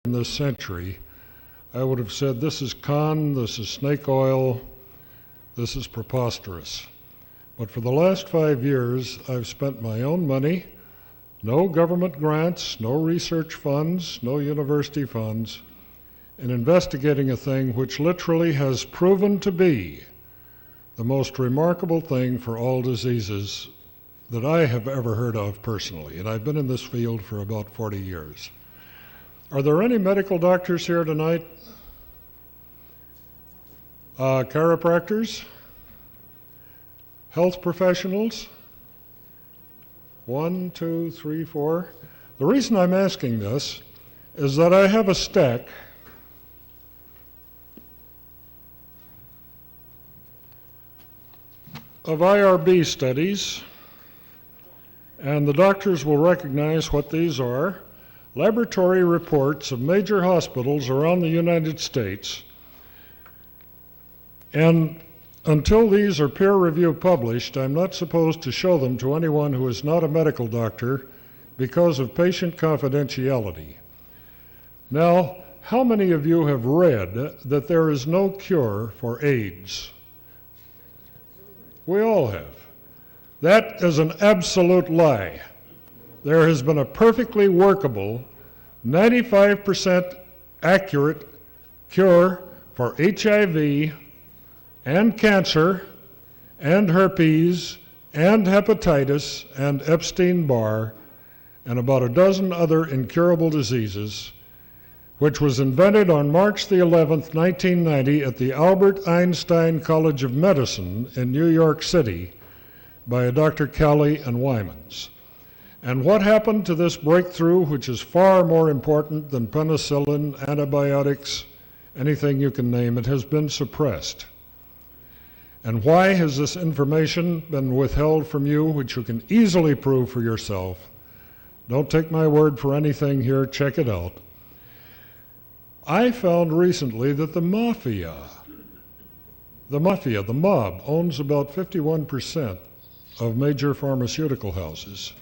in this century, I would have said this is con, this is snake oil, this is preposterous. But for the last 5 years, I've spent my own money, no government grants, no research funds, no university funds, in investigating a thing which literally has proven to be the most remarkable thing for all diseases that I have ever heard of personally, and I've been in this field for about 40 years. Are there any medical doctors here tonight? Chiropractors? Health professionals? 1, 2, 3, 4. The reason I'm asking this is that I have a stack of IRB studies, and the doctors will recognize what these are. Laboratory reports of major hospitals around the United States. And until these are peer review published, I'm not supposed to show them to anyone who is not a medical doctor because of patient confidentiality. Now, how many of you have read that there is no cure for AIDS? We all have. That is an absolute lie. There has been a perfectly workable, 95% accurate cure for HIV and cancer and herpes and hepatitis and Epstein-Barr and about a dozen other incurable diseases, which was invented on March the 11th, 1990 at the Albert Einstein College of Medicine in New York City by a Dr. Kelly and Wymans. And what happened to this breakthrough, which is far more important than penicillin, antibiotics, anything you can name, it has been suppressed. And why has this information been withheld from you, which you can easily prove for yourself? Don't take my word for anything here, check it out. I found recently that the mob, owns about 51% of major pharmaceutical houses,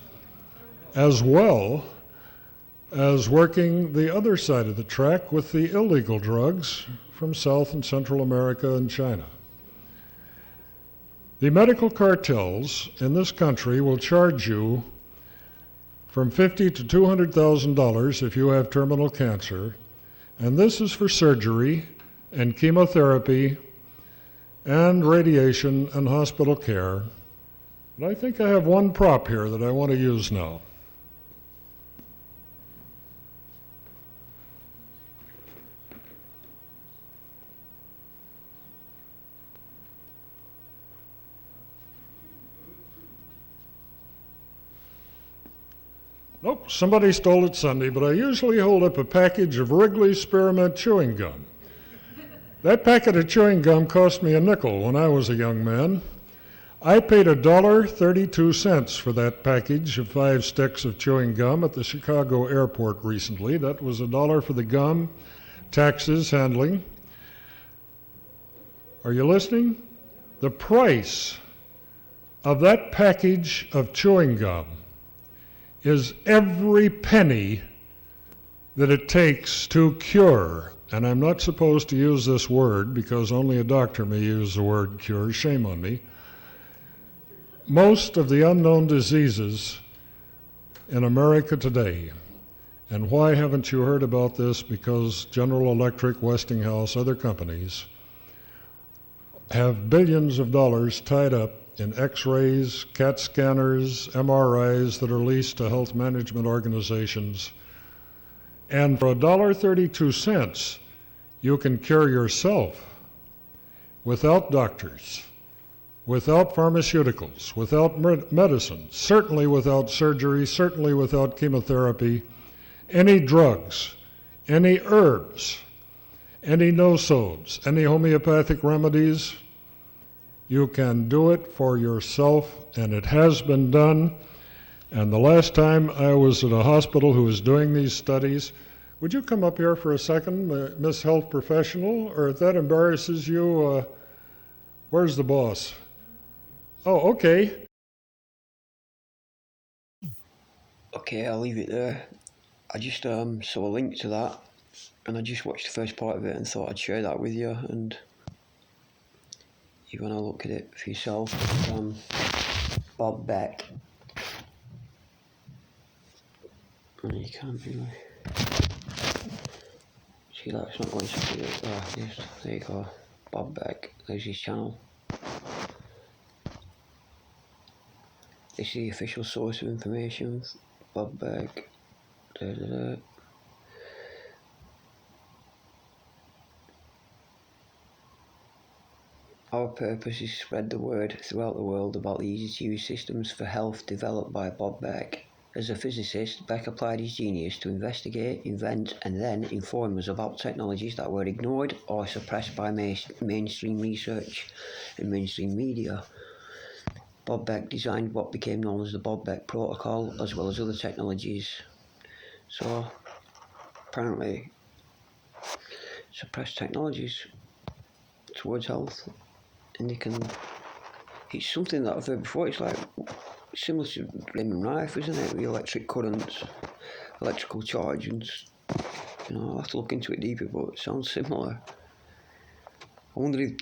as well as working the other side of the track with the illegal drugs from South and Central America and China. The medical cartels in this country will charge you from $50,000 to $200,000 if you have terminal cancer, and this is for surgery and chemotherapy and radiation and hospital care. And I think I have one prop here that I want to use now. Nope, somebody stole it Sunday, but I usually hold up a package of Wrigley's Spearmint chewing gum. That packet of chewing gum cost me a nickel when I was a young man. I paid $1.32 for that package of 5 sticks of chewing gum at the Chicago airport recently. That was $1 for the gum, taxes, handling. Are you listening? The price of that package of chewing gum is every penny that it takes to cure, and I'm not supposed to use this word because only a doctor may use the word cure, shame on me, most of the unknown diseases in America today. And why haven't you heard about this? Because General Electric, Westinghouse, other companies have billions of dollars tied up in x-rays, CAT scanners, MRIs that are leased to health management organizations. And for $1.32, you can cure yourself without doctors, without pharmaceuticals, without medicine, certainly without surgery, certainly without chemotherapy, any drugs, any herbs, any no-sodes, any homeopathic remedies. You can do it for yourself, and it has been done. And the last time I was at a hospital who was doing these studies, would you come up here for a second, Miss Health Professional, or if that embarrasses you, where's the boss? Oh, okay. Okay, I'll leave it there. I just saw a link to that And I just watched the first part of it and thought I'd share that with you, and you want to look at it for yourself. Bob Beck. And you can't really see that, it's not going to see it. Yes, there you go. Bob Beck, there's his channel. This is the official source of information. Bob Beck. Our purpose is to spread the word throughout the world about the easy-to-use systems for health developed by Bob Beck. As a physicist, Beck applied his genius to investigate, invent, and then inform us about technologies that were ignored or suppressed by mainstream research and mainstream media. Bob Beck designed what became known as the Bob Beck Protocol, as well as other technologies. So, apparently, suppressed technologies towards health, and it's something that I've heard before. It's like similar to Raymond Rife, isn't it? The electric currents, electrical charge, and I'll have to look into it deeper, but it sounds similar. I wonder if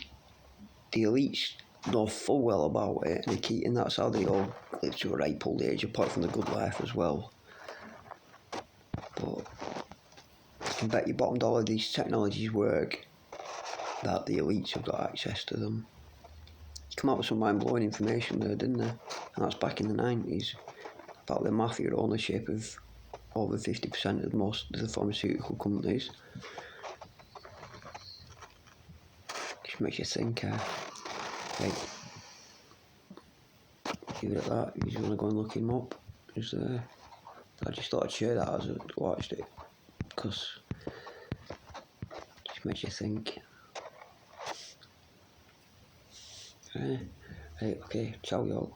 the elites know full well about it, and that's how they all live to a ripe old age, apart from the good life as well. But I can bet you bottom dollar these technologies work, that the elites have got access to them. Come out with some mind-blowing information there, didn't they? And that's back in the 90s, about the mafia ownership of over 50% of most of the pharmaceutical companies. Just makes you think, right, leave it at that. If you want to go and look him up, just there. I just thought I'd share that as I watched it, because it just makes you think. Right, okay, ciao y'all.